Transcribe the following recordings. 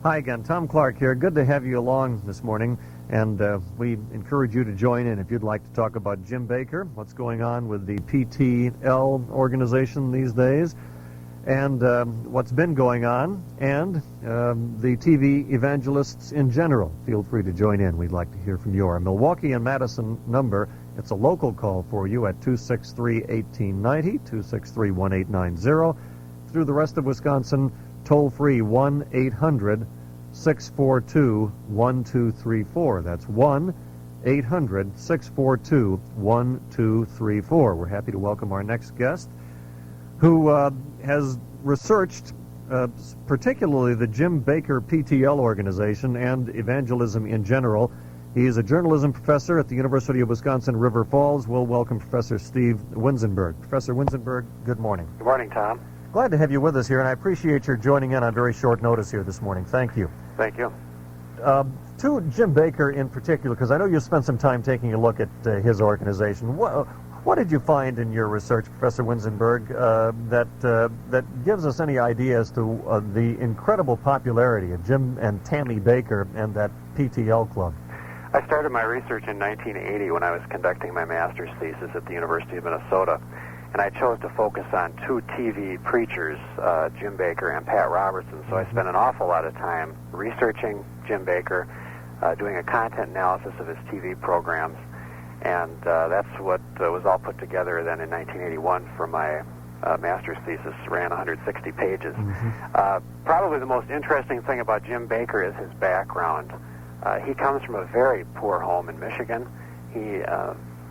Hi again, Tom Clark here. Good to have you along this morning, and we encourage you to join in if you'd like to talk about Jim Bakker, what's going on with the PTL organization these days, and what's been going on, and the TV evangelists in general. Feel free to join in. We'd like to hear from you. Our Milwaukee and Madison number, it's a local call for you at 263-1890, 263-1890. Through the rest of Wisconsin, toll-free 1-800-642-1234. That's 1-800-642-1234. We're happy to welcome our next guest, who has researched particularly the Jim Bakker PTL organization and evangelism in general. He is a journalism professor at the University of Wisconsin River Falls. We'll welcome Professor Steve Winzenburg. Professor Winzenburg, good morning. Good morning, Tom. Glad to have you with us here, and I appreciate your joining in on very short notice here this morning. Thank you. Thank you. To Jim Bakker in particular, because I know you spent some time taking a look at his organization. What did you find in your research, Professor Winzenburg, that gives us any idea as to the incredible popularity of Jim and Tammy Bakker and that PTL club? I started my research in 1980 when I was conducting my master's thesis at the University of Minnesota. And I chose to focus on two TV preachers, Jim Bakker and Pat Robertson. So I spent an awful lot of time researching Jim Bakker, doing a content analysis of his TV programs, and that's what was all put together then in 1981 for my master's thesis. Ran 160 pages. Probably the most interesting thing about Jim Bakker is his background. He comes from a very poor home in Michigan. He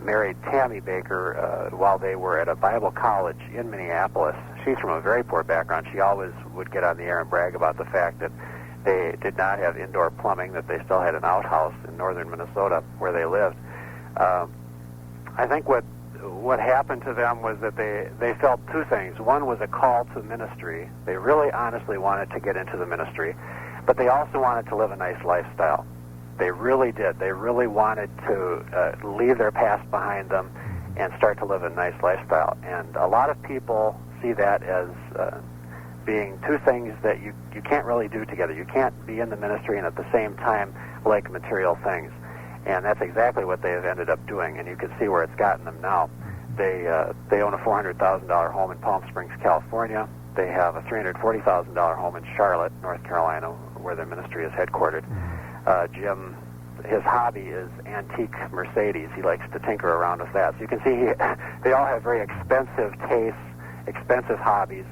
married Tammy Bakker while they were at a Bible college in Minneapolis. She's from a very poor background. She always would get on the air and brag about the fact that they did not have indoor plumbing, that they still had an outhouse in northern Minnesota where they lived. I think what happened to them was that they felt two things. One was a call to ministry. They really honestly wanted to get into the ministry, but they also wanted to live a nice lifestyle. They really did. They really wanted to leave their past behind them and start to live a nice lifestyle. And a lot of people see that as being two things that you can't really do together. You can't be in the ministry and at the same time like material things. And that's exactly what they have ended up doing, and you can see where it's gotten them now. They own a $400,000 home in Palm Springs, California. They have a $340,000 home in Charlotte, North Carolina, where their ministry is headquartered. Jim, his hobby is antique Mercedes. He likes to tinker around with that. So you can see they all have very expensive tastes, expensive hobbies.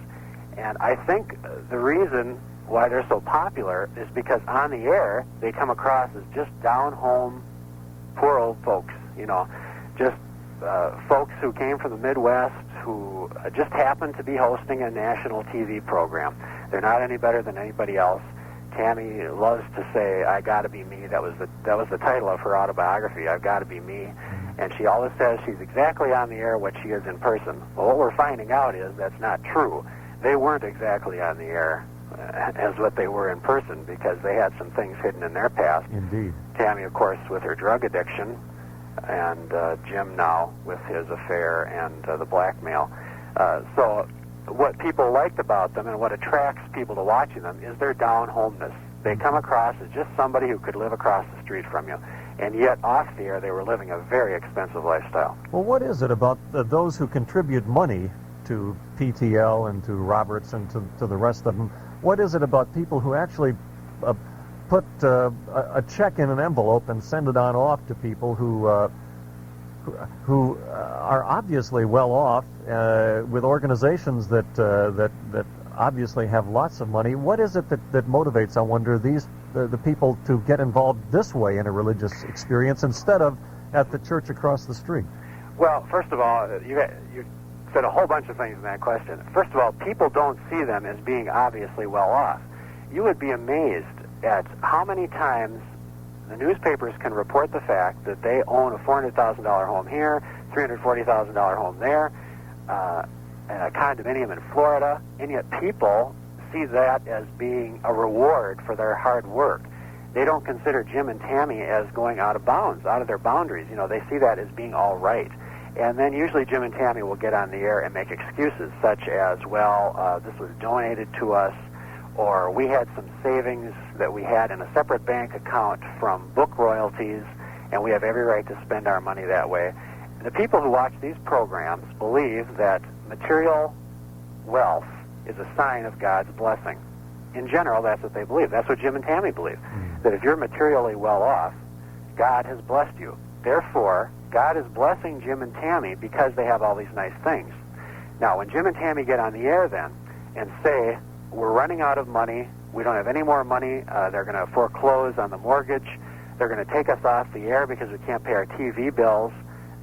And I think the reason why they're so popular is because on the air, they come across as just down-home, poor old folks, just folks who came from the Midwest who just happened to be hosting a national TV program. They're not any better than anybody else. Tammy loves to say, "I gotta be me." That was the title of her autobiography, "I've Gotta Be Me." And she always says she's exactly on the air what she is in person. Well, what we're finding out is that's not true. They weren't exactly on the air as what they were in person, because they had some things hidden in their past. Indeed. Tammy, of course, with her drug addiction, and Jim now with his affair and the blackmail. So what people liked about them and what attracts people to watching them is their down-homeness. They come across as just somebody who could live across the street from you. And yet, off the air, they were living a very expensive lifestyle. Well, what is it about those who contribute money to PTL and to Roberts and to the rest of them? What is it about people who actually put a check in an envelope and send it on off to people who are obviously well off with organizations that obviously have lots of money? What is it that motivates, I wonder, the people to get involved this way in a religious experience instead of at the church across the street? Well, first of all, you said a whole bunch of things in that question. First of all, people don't see them as being obviously well off. You would be amazed at how many times the newspapers can report the fact that they own a $400,000 home here, $340,000 home there, and a condominium in Florida, and yet people see that as being a reward for their hard work. They don't consider Jim and Tammy as going out of bounds, out of their boundaries. They see that as being all right. And then usually Jim and Tammy will get on the air and make excuses such as, well, this was donated to us, or we had some savings that we had in a separate bank account from book royalties, and we have every right to spend our money that way. The people who watch these programs believe that material wealth is a sign of God's blessing. In general, that's what they believe. That's what Jim and Tammy believe, that if you're materially well off, God has blessed you. Therefore, God is blessing Jim and Tammy because they have all these nice things. Now, when Jim and Tammy get on the air then and say, we're running out of money, we don't have any more money, they're going to foreclose on the mortgage, they're going to take us off the air because we can't pay our TV bills,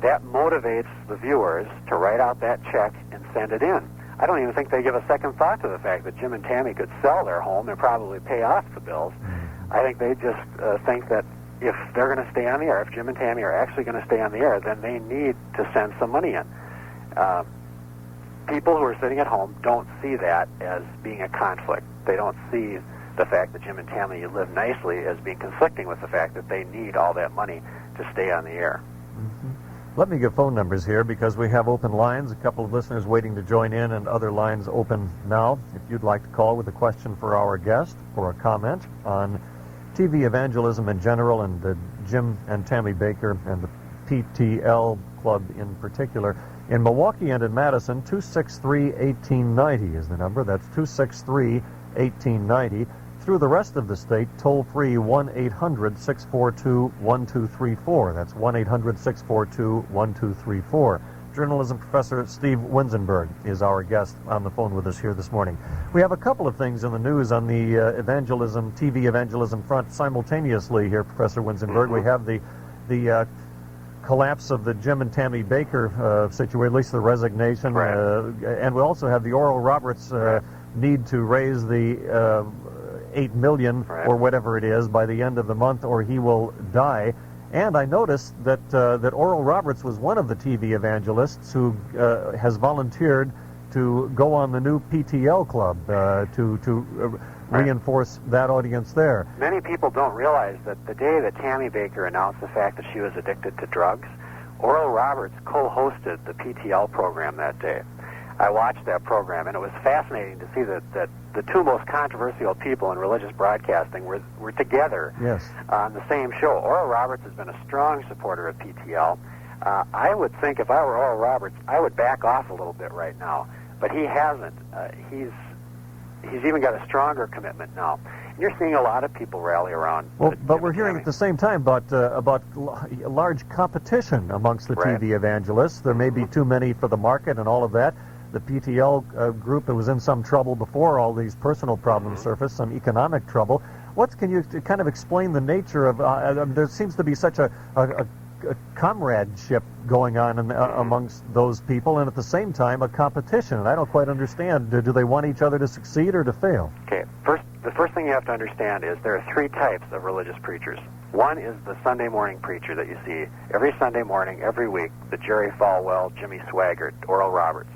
that motivates the viewers to write out that check and send it in. I don't even think they give a second thought to the fact that Jim and Tammy could sell their home and probably pay off the bills. I think they just think that if they're going to stay on the air, if Jim and Tammy are actually going to stay on the air, then they need to send some money in. People who are sitting at home don't see that as being a conflict. They don't see the fact that Jim and Tammy live nicely as being conflicting with the fact that they need all that money to stay on the air. Let me give phone numbers here because we have open lines, a couple of listeners waiting to join in, and other lines open now. If you'd like to call with a question for our guest or a comment on TV evangelism in general and the Jim and Tammy Bakker and the PTL Club in particular. In Milwaukee and in Madison, 263-1890 is the number. That's 263-1890. Through the rest of the state, toll-free 1-800-642-1234. That's 1-800-642-1234. Journalism professor Steve Winzenburg is our guest on the phone with us here this morning. We have a couple of things in the news on the TV evangelism front simultaneously here, Professor Winzenburg. We have the collapse of the Jim and Tammy Bakker situation, at least the resignation, right. And we also have the Oral Roberts need to raise the $8 million right. or whatever it is by the end of the month, or he will die. And I noticed that Oral Roberts was one of the TV evangelists who has volunteered to go on the new PTL Club to reinforce that audience there. Many people don't realize that the day that Tammy Bakker announced the fact that she was addicted to drugs, Oral Roberts co-hosted the PTL program that day. I watched that program, and it was fascinating to see that the two most controversial people in religious broadcasting were together on the same show. Oral Roberts has been a strong supporter of PTL. I would think if I were Oral Roberts, I would back off a little bit right now, but he hasn't. He's even got a stronger commitment now. And you're seeing a lot of people rally around. Well, but we're hearing at the same time about large competition amongst the right. TV evangelists. There may be too many for the market and all of that. The PTL group that was in some trouble before all these personal problems surfaced, some economic trouble. Can you kind of explain the nature of, there seems to be such a comradeship going on amongst those people, and at the same time a competition, and I don't quite understand. Do they want each other to succeed or to fail? Okay, the first thing you have to understand is there are three types of religious preachers. One is the Sunday morning preacher that you see every Sunday morning, every week, the Jerry Falwell, Jimmy Swaggart, Oral Roberts.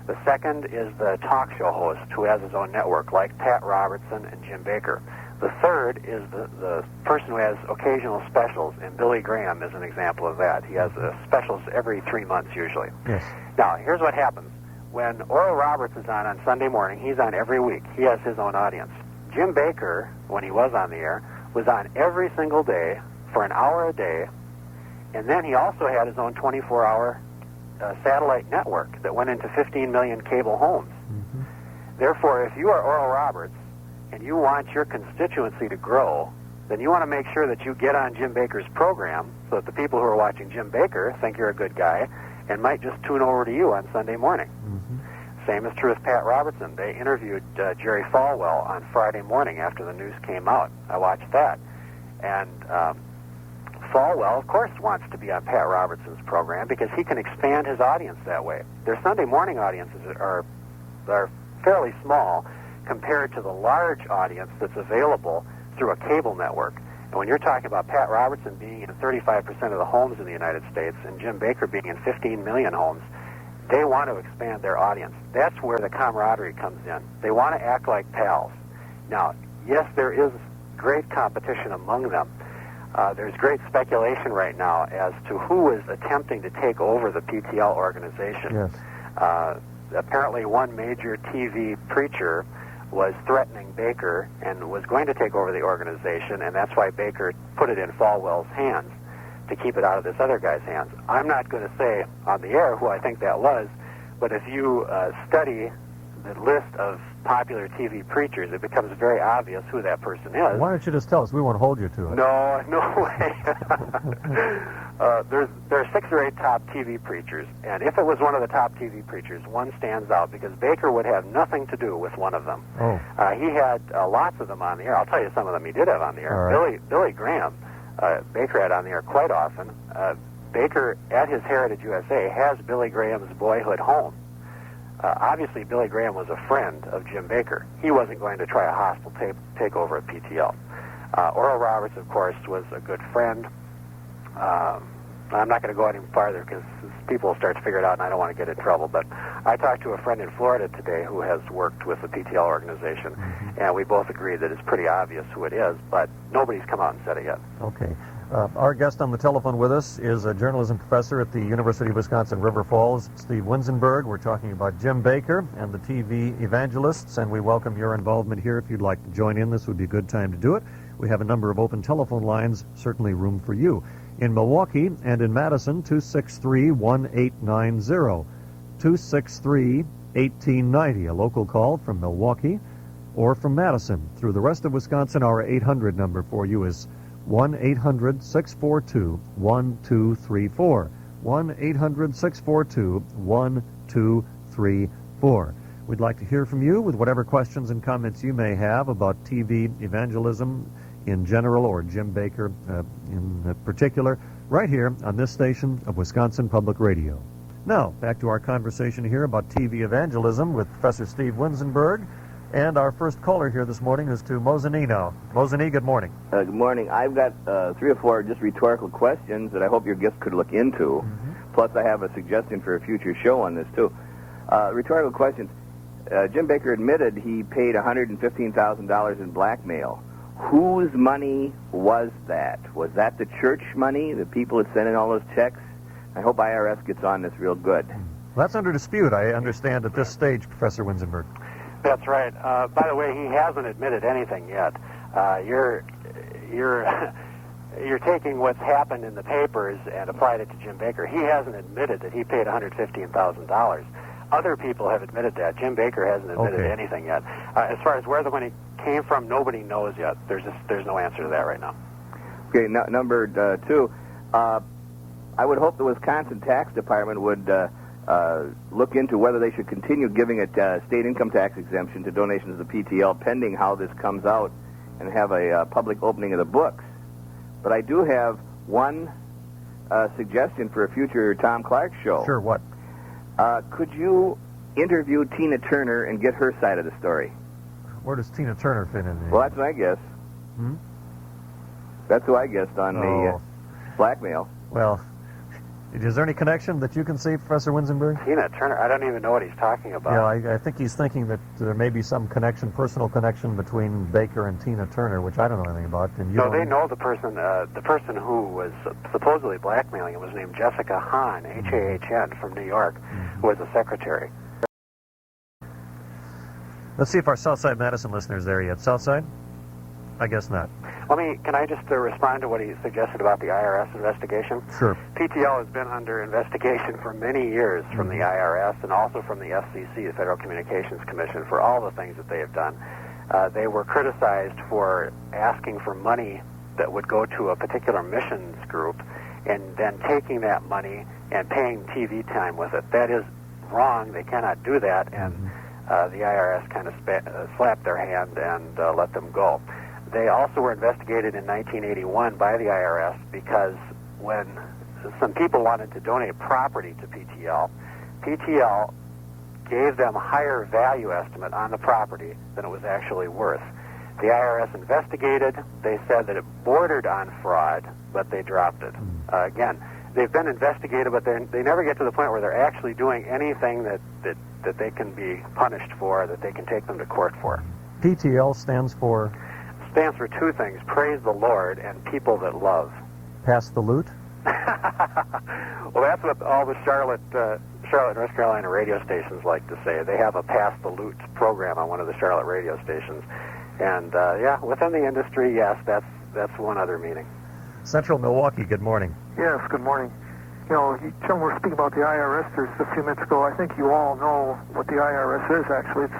The second is the talk show host who has his own network, like Pat Robertson and Jim Bakker. The third is the person who has occasional specials, and Billy Graham is an example of that. He has specials every 3 months usually. Yes. Now, here's what happens. When Oral Roberts is on Sunday morning, he's on every week. He has his own audience. Jim Bakker, when he was on the air, was on every single day for an hour a day, and then he also had his own 24-hour satellite network that went into 15 million cable homes. Mm-hmm. Therefore, if you are Oral Roberts and you want your constituency to grow, then you want to make sure that you get on Jim Bakker's program so that the people who are watching Jim Bakker think you're a good guy and might just tune over to you on Sunday morning. Mm-hmm. Same is true with Pat Robertson. They interviewed Jerry Falwell on Friday morning after the news came out. I watched that. And Falwell, of course, wants to be on Pat Robertson's program because he can expand his audience that way. Their Sunday morning audiences are fairly small compared to the large audience that's available through a cable network. And when you're talking about Pat Robertson being in 35% of the homes in the United States and Jim Bakker being in 15 million homes, they want to expand their audience. That's where the camaraderie comes in. They want to act like pals. Now, yes, there is great competition among them. There's great speculation right now as to who is attempting to take over the PTL organization. Yes. Apparently one major TV preacher was threatening Bakker and was going to take over the organization, and that's why Bakker put it in Falwell's hands to keep it out of this other guy's hands. I'm not going to say on the air who I think that was, but if you study the list of popular TV preachers, it becomes very obvious who that person is. Why don't you just tell us? We won't hold you to it. No way. There are 6 or 8 top TV preachers, and if it was one of the top TV preachers, one stands out because Bakker would have nothing to do with one of them. Oh. He had lots of them on the air. I'll tell you some of them he did have on the air. Right. Billy Graham, Bakker had on the air quite often. Bakker, at his Heritage USA, has Billy Graham's boyhood home. Obviously, Billy Graham was a friend of Jim Bakker. He wasn't going to try a hostile takeover at PTL. Oral Roberts, of course, was a good friend. I'm not going to go any farther because people will start to figure it out, and I don't want to get in trouble. But I talked to a friend in Florida today who has worked with the PTL organization, and we both agree that it's pretty obvious who it is, but nobody's come out and said it yet. Okay. Our guest on the telephone with us is a journalism professor at the University of Wisconsin River Falls, Steve Winzenburg. We're talking about Jim Bakker and the TV Evangelists, and we welcome your involvement here. If you'd like to join in, this would be a good time to do it. We have a number of open telephone lines, certainly room for you. In Milwaukee and in Madison, 263-1890, 263-1890, a local call from Milwaukee or from Madison. Through the rest of Wisconsin, our 800 number for you is 1-800-642-1234. 1-800-642-1234. We'd like to hear from you with whatever questions and comments you may have about TV evangelism in general or Jim Bakker in particular, right here on this station of Wisconsin Public Radio. Now, back to our conversation here about TV evangelism with Professor Steve Winzenburg. And our first caller here this morning is to Mosinee now. Mosinee, good morning. Good morning. I've got 3 or 4 just rhetorical questions that I hope your guest could look into. Plus, I have a suggestion for a future show on this, too. Rhetorical questions. Jim Bakker admitted he paid $115,000 in blackmail. Whose money was that? Was that the church money, the people that sent in all those checks? I hope IRS gets on this real good. Well, that's under dispute, I understand, at this stage, Professor Winzenburg. That's right. By the way, he hasn't admitted anything yet. You're taking what's happened in the papers and applied it to Jim Bakker. He hasn't admitted that he paid $115,000. Other people have admitted that. Jim Bakker hasn't admitted anything yet. As far as where the money came from, nobody knows yet. There's no answer to that right now. Okay, number 2. I would hope the Wisconsin Tax Department would look into whether they should continue giving it state income tax exemption to donations to the PTL pending how this comes out and have a public opening of the books. But I do have one suggestion for a future Tom Clark show. Sure, what? Could you interview Tina Turner and get her side of the story? Where does Tina Turner fit in there? Well, that's my guess. That's who I guessed on the blackmail. Well, is there any connection that you can see, Professor Winzenburg? Tina Turner, I don't even know what he's talking about. Yeah, I think he's thinking that there may be some connection, personal connection between Bakker and Tina Turner, which I don't know anything about. And you no, they know the person who was supposedly blackmailing him was named Jessica Hahn, H-A-H-N, from New York, who was a secretary. Let's see if our Southside Madison listener's there yet. Southside? I guess not. Can I just respond to what he suggested about the IRS investigation? Sure. PTL has been under investigation for many years from the IRS and also from the FCC, the Federal Communications Commission, for all the things that they have done. They were criticized for asking for money that would go to a particular missions group and then taking that money and paying TV time with it. That is wrong. They cannot do that, and the IRS kind of slapped their hand and let them go. They also were investigated in 1981 by the IRS because when some people wanted to donate property to PTL, PTL gave them a higher value estimate on the property than it was actually worth. The IRS investigated. They said that it bordered on fraud, but they dropped it. Again, they've been investigated, but they never get to the point where they're actually doing anything that they can be punished for, that they can take them to court for. PTL stands for? Stands for 2 things: praise the Lord and people that love. Pass the loot? Well, that's what all the Charlotte Charlotte, North Carolina radio stations like to say. They have a Pass the Loot program on one of the Charlotte radio stations. And, within the industry, yes, that's one other meaning. Central Milwaukee, good morning. Yes, good morning. You know, Jim, we're speaking about the IRS just a few minutes ago. I think you all know what the IRS is, actually. It's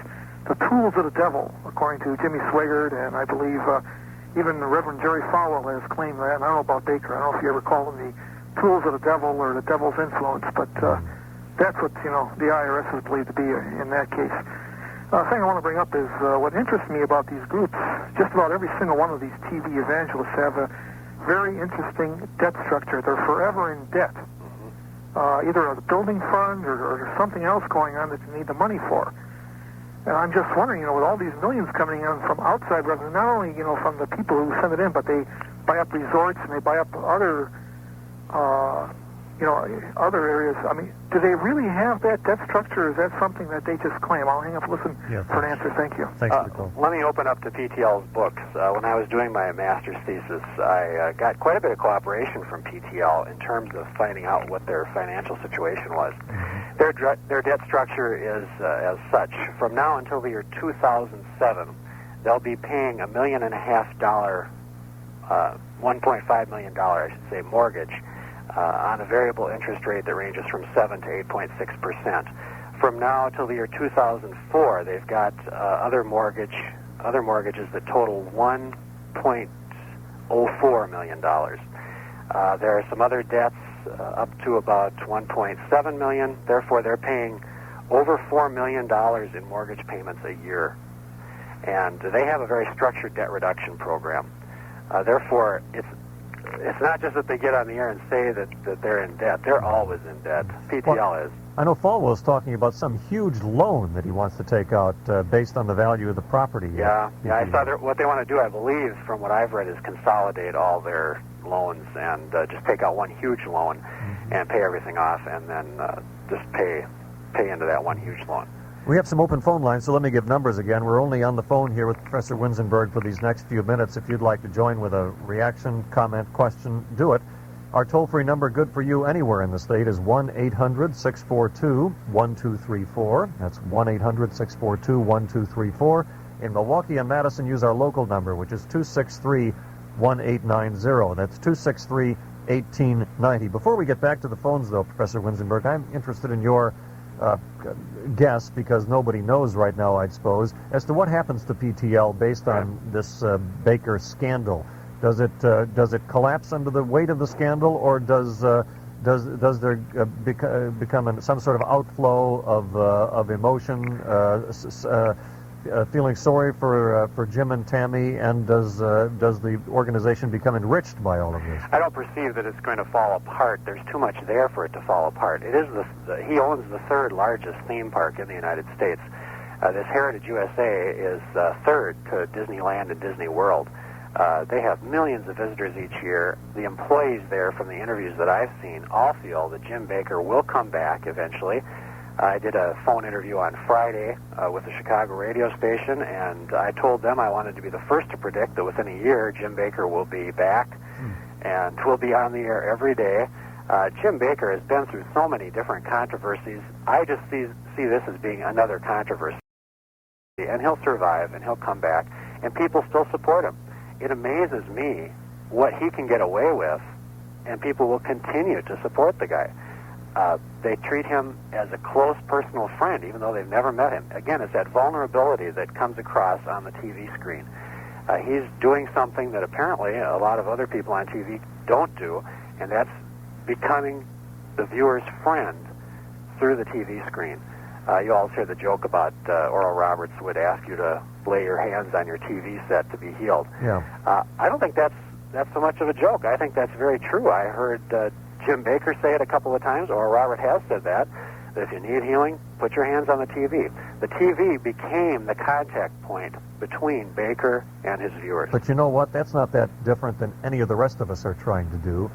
the tools of the devil, according to Jimmy Swaggart, and I believe even Reverend Jerry Falwell has claimed that. And I don't know about Bakker. I don't know if you ever call them the tools of the devil or the devil's influence, but that's what, the IRS is believed to be in that case. The thing I want to bring up is what interests me about these groups. Just about every single one of these TV evangelists have a very interesting debt structure. They're forever in debt. Either a building fund or something else going on that you need the money for. And I'm just wondering, with all these millions coming in from outside revenue, not only, from the people who send it in, but they buy up resorts and they buy up other, other areas. I mean, do they really have that debt structure, or is that something that they just claim? I'll hang up and listen for an answer. Thank you. Thanks for the call. Let me open up to PTL's books. When I was doing my master's thesis, I got quite a bit of cooperation from PTL in terms of finding out what their financial situation was. Their debt structure is as such. From now until the year 2007, they'll be paying $1.5 million, $1.5 million, I should say, mortgage on a variable interest rate that ranges from 7 to 8.6%. From now till the year 2004, they've got other mortgages that total $1.04 million. There are some other debts up to about $1.7 million. Therefore, they're paying over $4 million in mortgage payments a year. And they have a very structured debt reduction program. Therefore, it's not just that they get on the air and say that they're in debt. They're always in debt. PTL is. I know Falwell was talking about some huge loan that he wants to take out based on the value of the property. Yeah. I saw what they want to do, I believe, from what I've read, is consolidate all their loans and just take out one huge loan and pay everything off, and then just pay into that one huge loan. We have some open phone lines, so let me give numbers again. We're only on the phone here with Professor Winzenburg for these next few minutes. If you'd like to join with a reaction, comment, question, do it. Our toll-free number, good for you anywhere in the state, is 1-800-642-1234. That's 1-800-642-1234. In Milwaukee and Madison, use our local number, which is 263-1890. That's 263-1890. Before we get back to the phones, though, Professor Winzenburg, I'm interested in your guess, because nobody knows right now, I suppose, as to what happens to PTL based on this Bakker scandal. Does it collapse under the weight of the scandal, or does there become some sort of outflow of emotion, feeling sorry for Jim and Tammy, and does the organization become enriched by all of this? I don't perceive that it's going to fall apart. There's too much there for it to fall apart. It is he owns the third largest theme park in the United States. This Heritage USA is third to Disneyland and Disney World. They have millions of visitors each year. The employees there, from the interviews that I've seen, all feel that Jim Bakker will come back eventually. I did a phone interview on Friday with the Chicago radio station, and I told them I wanted to be the first to predict that within a year Jim Bakker will be back and will be on the air every day. Jim Bakker has been through so many different controversies. I just see this as being another controversy. And he'll survive, and he'll come back, and people still support him. It amazes me what he can get away with, and people will continue to support the guy. They treat him as a close personal friend, even though they've never met him. Again, it's that vulnerability that comes across on the TV screen. He's doing something that apparently a lot of other people on TV don't do, and that's becoming the viewer's friend through the TV screen. You all hear the joke about Oral Roberts would ask you to lay your hands on your TV set to be healed. Yeah. I don't think that's so much of a joke. I think that's very true. I heard Jim Bakker say it a couple of times, or Robert has said that if you need healing, put your hands on the TV. The TV became the contact point between Bakker and his viewers. But you know what? That's not that different than any of the rest of us are trying to do.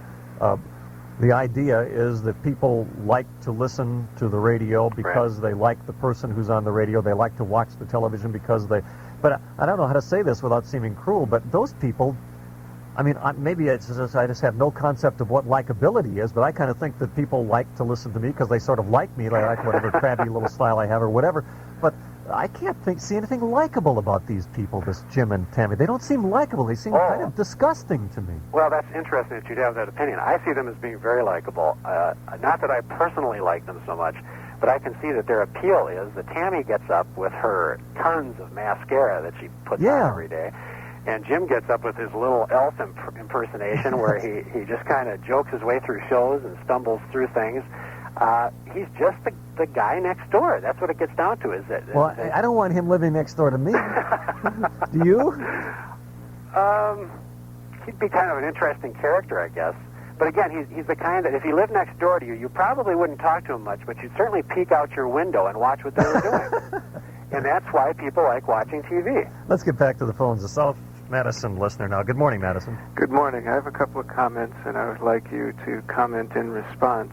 The idea is that people like to listen to the radio because they like the person who's on the radio. They like to watch the television because they... But I don't know how to say this without seeming cruel, but those people I mean, maybe it's just, I just have no concept of what likability is, but I kind of think that people like to listen to me because they sort of like me. They like whatever crabby little style I have or whatever. But I can't see anything likable about these people, this Jim and Tammy. They don't seem likable. They seem kind of disgusting to me. Well, that's interesting that you'd have that opinion. I see them as being very likable. Not that I personally like them so much, but I can see that their appeal is that Tammy gets up with her tons of mascara that she puts on every day. And Jim gets up with his little elf impersonation where he just kind of jokes his way through shows and stumbles through things. He's just the guy next door. That's what it gets down to. Well, I don't want him living next door to me. Do you? He'd be kind of an interesting character, I guess. But again, he's the kind that if he lived next door to you, you probably wouldn't talk to him much, but you'd certainly peek out your window and watch what they were doing. And that's why people like watching TV. Let's get back to the phones. The South Madison listener now. Good morning, Madison. Good morning. I have a couple of comments, and I would like you to comment in response.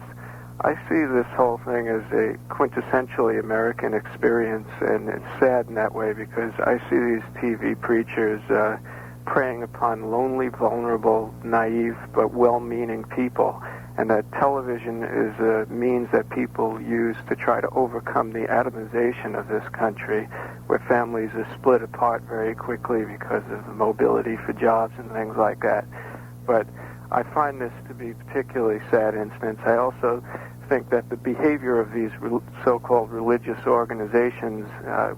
I see this whole thing as a quintessentially American experience, and it's sad in that way because I see these TV preachers preying upon lonely, vulnerable, naive, but well-meaning people, and that television is a means that people use to try to overcome the atomization of this country, where families are split apart very quickly because of the mobility for jobs and things like that. But I find this to be a particularly sad instance. I also think that the behavior of these so-called religious organizations,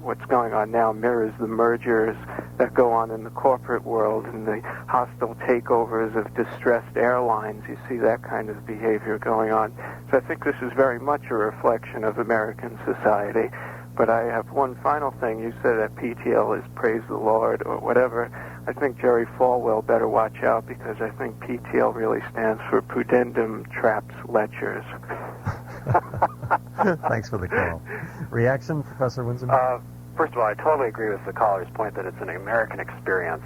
what's going on now, mirrors the mergers that go on in the corporate world and the hostile takeovers of distressed airlines. You see that kind of behavior going on. So I think this is very much a reflection of American society. But I have one final thing. You said that PTL is praise the Lord or whatever. I think Jerry Falwell better watch out because I think PTL really stands for Pudendum Traps Lechers. Thanks for the call. Reaction, Professor Winzenburg? First of all, I totally agree with the caller's point that it's an American experience.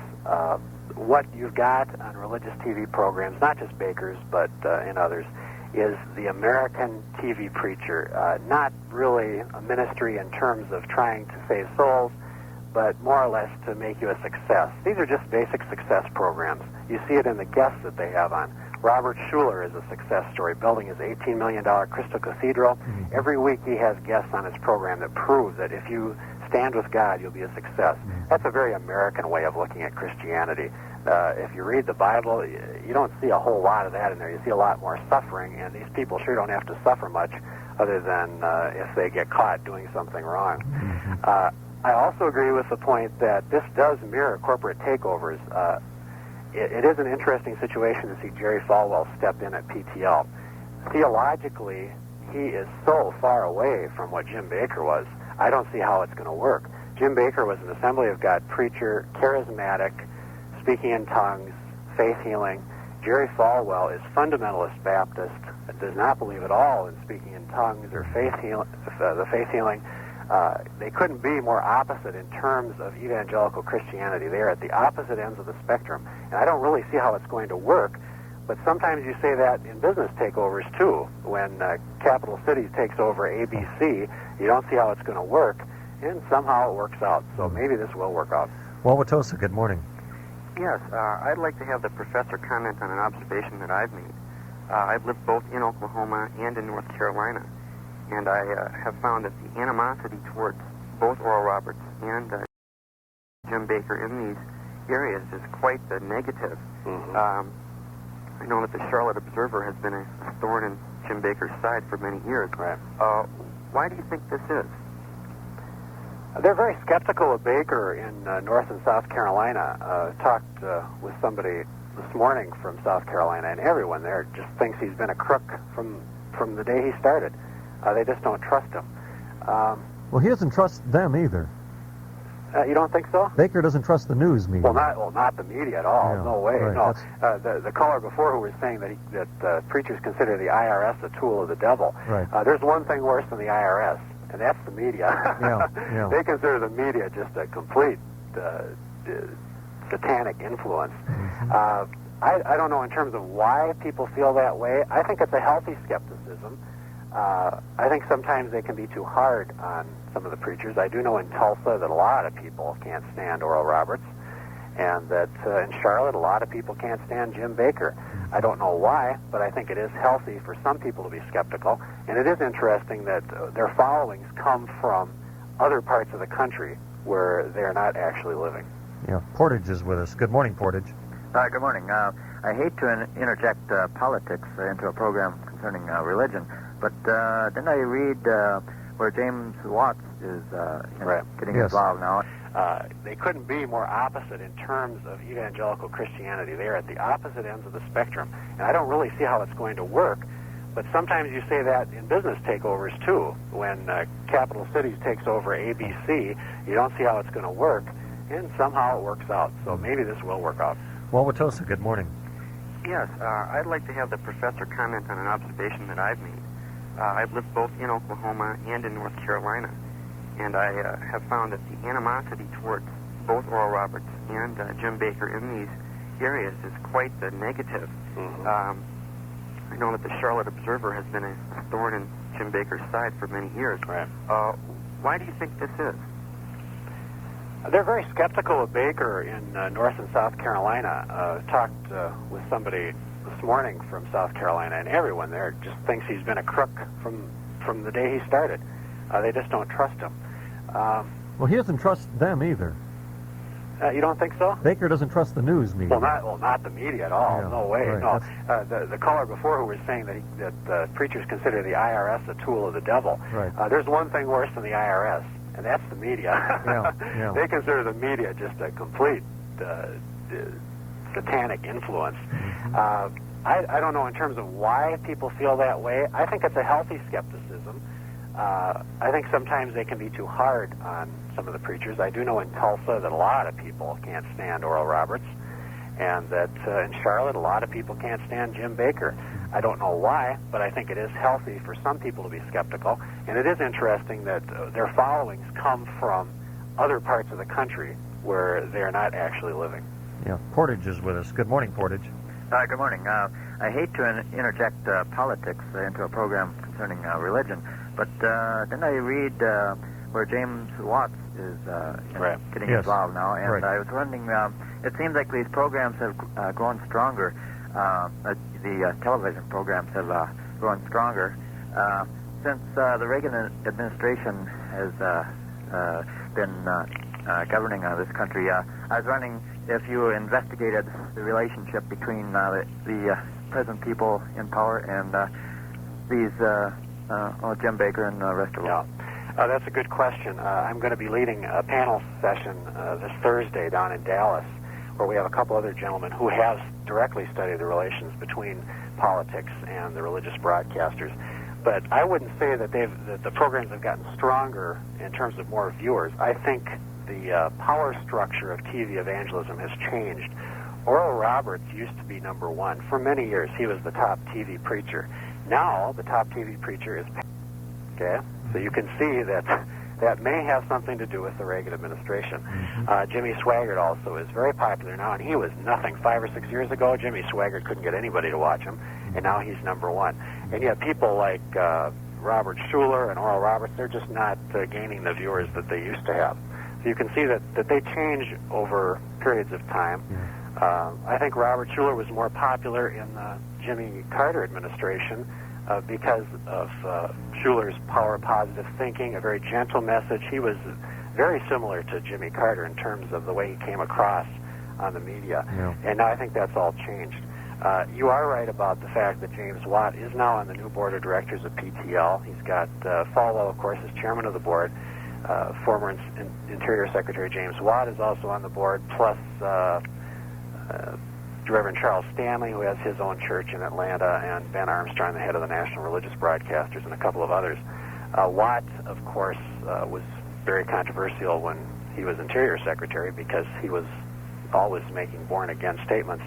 What you've got on religious TV programs, not just Bakker's, but in others, is the American TV preacher, not really a ministry in terms of trying to save souls, but more or less to make you a success. These are just basic success programs. You see it in the guests that they have on. Robert Schuller is a success story, building his $18 million Crystal Cathedral. Mm-hmm. Every week he has guests on his program that prove that if you stand with God, you'll be a success. Mm-hmm. That's a very American way of looking at Christianity. If you read the Bible, you don't see a whole lot of that in there. You see a lot more suffering, and these people sure don't have to suffer much other than if they get caught doing something wrong. Mm-hmm. I also agree with the point that this does mirror corporate takeovers. It is an interesting situation to see Jerry Falwell step in at PTL. Theologically, he is so far away from what Jim Bakker was. I don't see how it's going to work. Jim Bakker was an Assembly of God preacher, charismatic, speaking in tongues, faith healing. Jerry Falwell is fundamentalist Baptist, does not believe at all in speaking in tongues or faith healing. They couldn't be more opposite in terms of evangelical Christianity. They are at the opposite ends of the spectrum. And I don't really see how it's going to work, but sometimes you say that in business takeovers too. When Capital Cities takes over ABC, you don't see how it's going to work, and somehow it works out. So maybe this will work out. Wauwatosa, good morning. Yes, I'd like to have the professor comment on an observation that I've made. I've lived both in Oklahoma and in North Carolina. And I have found that the animosity towards both Oral Roberts and Jim Bakker in these areas is quite negative. Mm-hmm. I know that the Charlotte Observer has been a thorn in Jim Bakker's side for many years. Right. Why do you think this is? They're very skeptical of Bakker in North and South Carolina. Talked with somebody this morning from South Carolina, and everyone there just thinks he's been a crook from the day he started. They just don't trust him. Well, he doesn't trust them either. You don't think so? Bakker doesn't trust the news media. Not the media at all. Yeah, no way. Right, no. The caller before who was saying that preachers consider the IRS a tool of the devil. Right. There's one thing worse than the IRS, and that's the media. Yeah. They consider the media just a complete satanic influence. Mm-hmm. I don't know in terms of why people feel that way. I think it's a healthy skepticism. I think sometimes they can be too hard on some of the preachers. I do know in Tulsa that a lot of people can't stand Oral Roberts, and that in Charlotte, a lot of people can't stand Jim Bakker. I don't know why, but I think it is healthy for some people to be skeptical, and it is interesting that their followings come from other parts of the country where they're not actually living. Yeah, Portage is with us. Good morning, Portage. Good morning. I hate to interject politics into a program concerning religion, but didn't I read where James Watts is getting involved now? They couldn't be more opposite in terms of evangelical Christianity. They're at the opposite ends of the spectrum, and I don't really see how it's going to work. But sometimes you say that in business takeovers, too. When Capital Cities takes over ABC, you don't see how it's going to work, and somehow it works out. So maybe this will work out. Wauwatosa, good morning. Yes, I'd like to have the professor comment on an observation that I've made. I've lived both in Oklahoma and in North Carolina, and I have found that the animosity towards both Oral Roberts and Jim Bakker in these areas is quite negative. Mm-hmm. I know that the Charlotte Observer has been a thorn in Jim Bakker's side for many years. Right. Why do you think this is? They're very skeptical of Bakker in North and South Carolina. Talked with somebody this morning from South Carolina, and everyone there just thinks he's been a crook from the day he started. They just don't trust him. Well, he doesn't trust them either. You don't think so? Bakker doesn't trust the news media. Well, not the media at all. Yeah, No way. right. No. The caller before who was saying that preachers consider the IRS a tool of the devil. Right. There's one thing worse than the IRS, and that's the media. Yeah. They consider the media just a complete satanic influence. Mm-hmm. I don't know in terms of why people feel that way. I think it's a healthy skepticism. I think sometimes they can be too hard on some of the preachers. I do know in Tulsa that a lot of people can't stand Oral Roberts, and that in Charlotte a lot of people can't stand Jim Bakker. I don't know why, but I think it is healthy for some people to be skeptical, and it is interesting that their followings come from other parts of the country where they're not actually living. Yeah, Portage is with us. Good morning, Portage. Good morning. I hate to interject politics into a program concerning religion, but didn't I read where James Watts is getting involved now? And I was wondering, it seems like these programs have grown stronger. The television programs have grown stronger since the Reagan administration has been governing this country. I was wondering if you investigated the relationship between the present people in power and these Jim Bakker and the rest of them. Yeah, that's a good question. I'm going to be leading a panel session this Thursday down in Dallas, where we have a couple other gentlemen who have directly studied the relations between politics and the religious broadcasters. But I wouldn't say that the programs have gotten stronger in terms of more viewers. I think the power structure of TV evangelism has changed. Oral Roberts used to be number one. For many years, he was the top TV preacher. Now, the top TV preacher is okay? So you can see that may have something to do with the Reagan administration. Mm-hmm. Jimmy Swaggart also is very popular now, and he was nothing. 5 or 6 years ago, Jimmy Swaggart couldn't get anybody to watch him, and now he's number one. And yet people like Robert Schuller and Oral Roberts, they're just not gaining the viewers that they used to have. So you can see that they change over periods of time. Yeah. I think Robert Schuller was more popular in the Jimmy Carter administration because of Schuller's power positive thinking, a very gentle message. He was very similar to Jimmy Carter in terms of the way he came across on the media. Yeah. And now I think that's all changed. You are right about the fact that James Watt is now on the new board of directors of PTL. He's got Falwell, of course, as chairman of the board. Former Interior Secretary James Watt is also on the board, plus Reverend Charles Stanley, who has his own church in Atlanta, and Ben Armstrong, the head of the National Religious Broadcasters, and a couple of others. Watt, of course, was very controversial when he was Interior Secretary because he was always making born-again statements.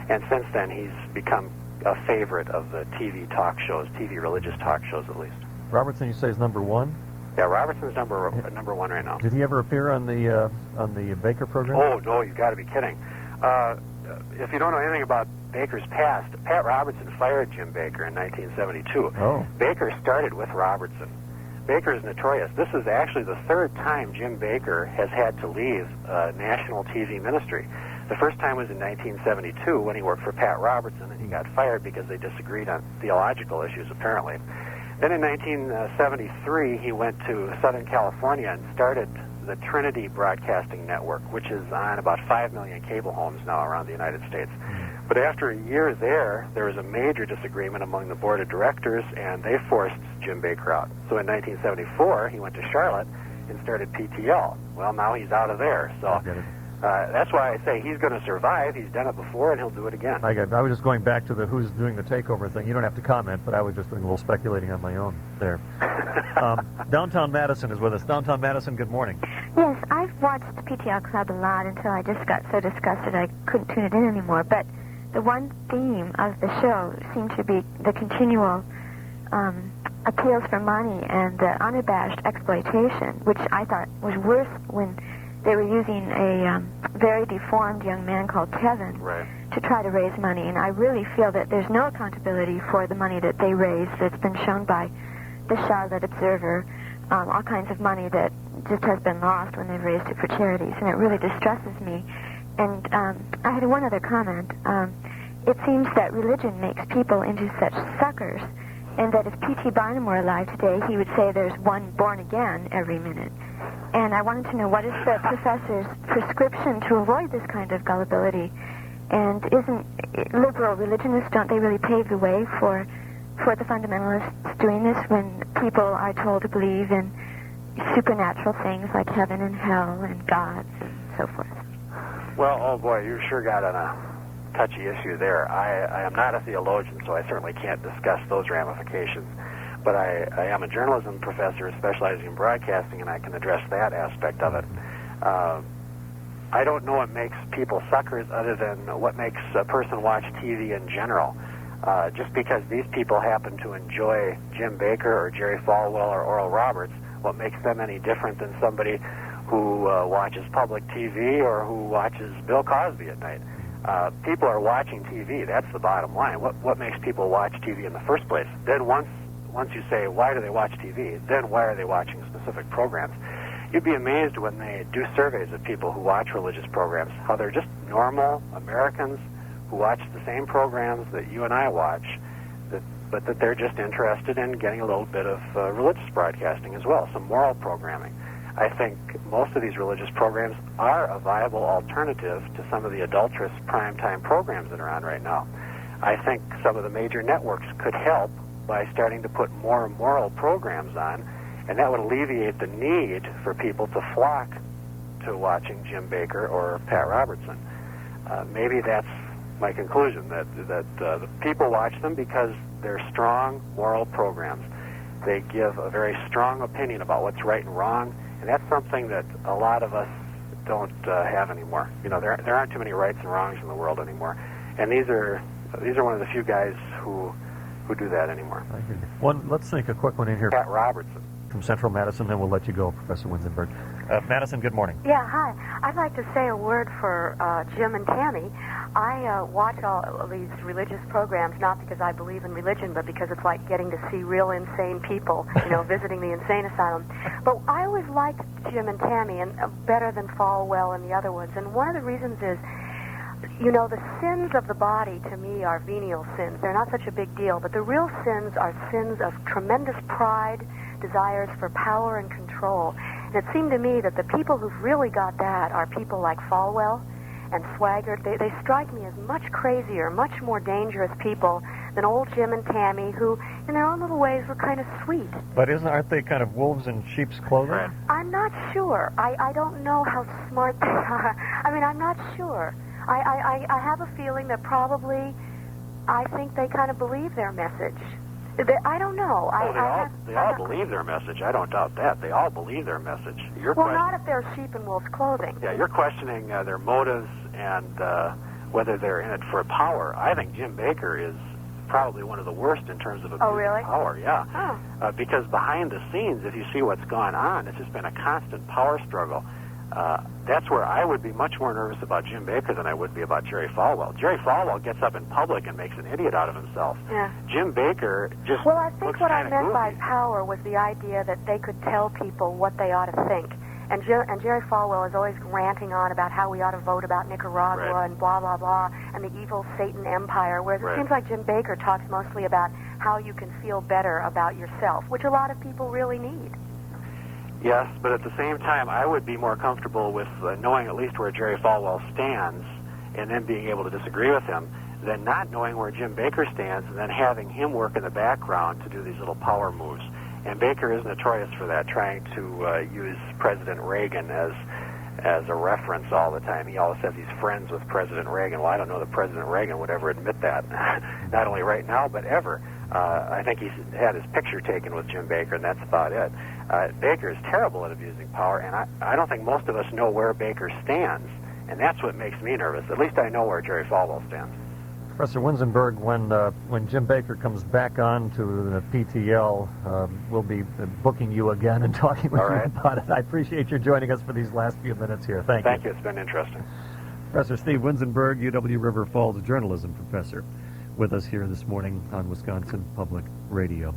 And since then, he's become a favorite of the TV talk shows, TV religious talk shows at least. Robertson, you say, is number one? Yeah, Robertson's number one right now. Did he ever appear on the Bakker program? Oh, no, you've got to be kidding. If you don't know anything about Bakker's past, Pat Robertson fired Jim Bakker in 1972. Oh. Bakker started with Robertson. Bakker is notorious. This is actually the third time Jim Bakker has had to leave national TV ministry. The first time was in 1972 when he worked for Pat Robertson, and he got fired because they disagreed on theological issues, apparently. Then in 1973, he went to Southern California and started the Trinity Broadcasting Network, which is on about 5 million cable homes now around the United States. But after a year there was a major disagreement among the board of directors, and they forced Jim Bakker out. So in 1974, he went to Charlotte and started PTL. Well, now he's out of there. So that's why I say he's going to survive. He's done it before, and he'll do it again. I was just going back to the who's doing the takeover thing. You don't have to comment, but I was just doing a little speculating on my own there. Downtown Madison is with us. Downtown Madison, good morning. Yes, I've watched PTL Club a lot until I just got so disgusted I couldn't tune it in anymore. But the one theme of the show seemed to be the continual appeals for money and the unabashed exploitation, which I thought was worse when they were using a very deformed young man called Kevin to try to raise money. And I really feel that there's no accountability for the money that they raise that's been shown by the Charlotte Observer, all kinds of money that just has been lost when they've raised it for charities. And it really distresses me. And I had one other comment. It seems that religion makes people into such suckers, and that if P.T. Barnum were alive today, he would say there's one born again every minute. And I wanted to know, what is the professor's prescription to avoid this kind of gullibility? And isn't liberal religionists, don't they really pave the way for the fundamentalists doing this when people are told to believe in supernatural things like heaven and hell and gods and so forth? Well, oh boy, you sure got on a touchy issue there. I am not a theologian, so I certainly can't discuss those ramifications. But I am a journalism professor specializing in broadcasting, and I can address that aspect of it. I don't know what makes people suckers other than what makes a person watch TV in general. Just because these people happen to enjoy Jim Bakker or Jerry Falwell or Oral Roberts, what makes them any different than somebody who watches public TV or who watches Bill Cosby at night? People are watching TV. That's the bottom line. What makes people watch TV in the first place? Then once you say, why do they watch TV, then why are they watching specific programs? You'd be amazed when they do surveys of people who watch religious programs, how they're just normal Americans who watch the same programs that you and I watch, but that they're just interested in getting a little bit of religious broadcasting as well, some moral programming. I think most of these religious programs are a viable alternative to some of the adulterous primetime programs that are on right now. I think some of the major networks could help by starting to put more moral programs on, and that would alleviate the need for people to flock to watching Jim Bakker or Pat Robertson. Maybe that's my conclusion, that the people watch them because they're strong moral programs. They give a very strong opinion about what's right and wrong, and that's something that a lot of us don't have anymore. You know, there aren't too many rights and wrongs in the world anymore, and these are one of the few guys who do that anymore. Let's take a quick one in here. Pat Robertson from Central Madison, then we'll let you go, Professor Winzenburg. Madison, good morning. Yeah, hi. I'd like to say a word for Jim and Tammy. I watch all of these religious programs not because I believe in religion, but because it's like getting to see real insane people, visiting the insane asylum. But I always liked Jim and Tammy and better than Falwell and the other ones. And one of the reasons is, the sins of the body to me are venial sins. They're not such a big deal, but the real sins are sins of tremendous pride, desires for power and control. And it seemed to me that the people who've really got that are people like Falwell and Swaggart. They strike me as much crazier, much more dangerous people than old Jim and Tammy, who, in their own little ways, were kind of sweet. But aren't they kind of wolves in sheep's clothing? I'm not sure. I don't know how smart they are. I'm not sure. I have a feeling that probably, I think they kind of believe their message. I don't know. They all believe their message. I don't doubt that. They all believe their message. Not if they're sheep in wolf's clothing. Yeah, you're questioning their motives and whether they're in it for power. I think Jim Bakker is probably one of the worst in terms of abusing power. Yeah. Oh. Because behind the scenes, if you see what's gone on, it's just been a constant power struggle. That's where I would be much more nervous about Jim Bakker than I would be about Jerry Falwell. Jerry Falwell gets up in public and makes an idiot out of himself. Yeah. Jim Bakker just Well, I think what I meant goofy. by power was the idea that they could tell people what they ought to think. And Jerry Falwell is always ranting on about how we ought to vote about Nicaragua and blah, blah, blah, and the evil Satan empire, whereas it seems like Jim Bakker talks mostly about how you can feel better about yourself, which a lot of people really need. Yes, but at the same time, I would be more comfortable with knowing at least where Jerry Falwell stands and then being able to disagree with him than not knowing where Jim Bakker stands and then having him work in the background to do these little power moves. And Bakker is notorious for that, trying to use President Reagan as a reference all the time. He always says he's friends with President Reagan. Well, I don't know that President Reagan would ever admit that, not only right now, but ever. I think he's had his picture taken with Jim Bakker, and that's about it. Bakker is terrible at abusing power, and I don't think most of us know where Bakker stands, and that's what makes me nervous. At least I know where Jerry Falwell stands. Professor Winzenburg, when Jim Bakker comes back on to the PTL, we'll be booking you again and talking with you about it. I appreciate your joining us for these last few minutes here. Thank you. Thank you. It's been interesting. Professor Steve Winzenburg, UW River Falls journalism professor, with us here this morning on Wisconsin Public Radio.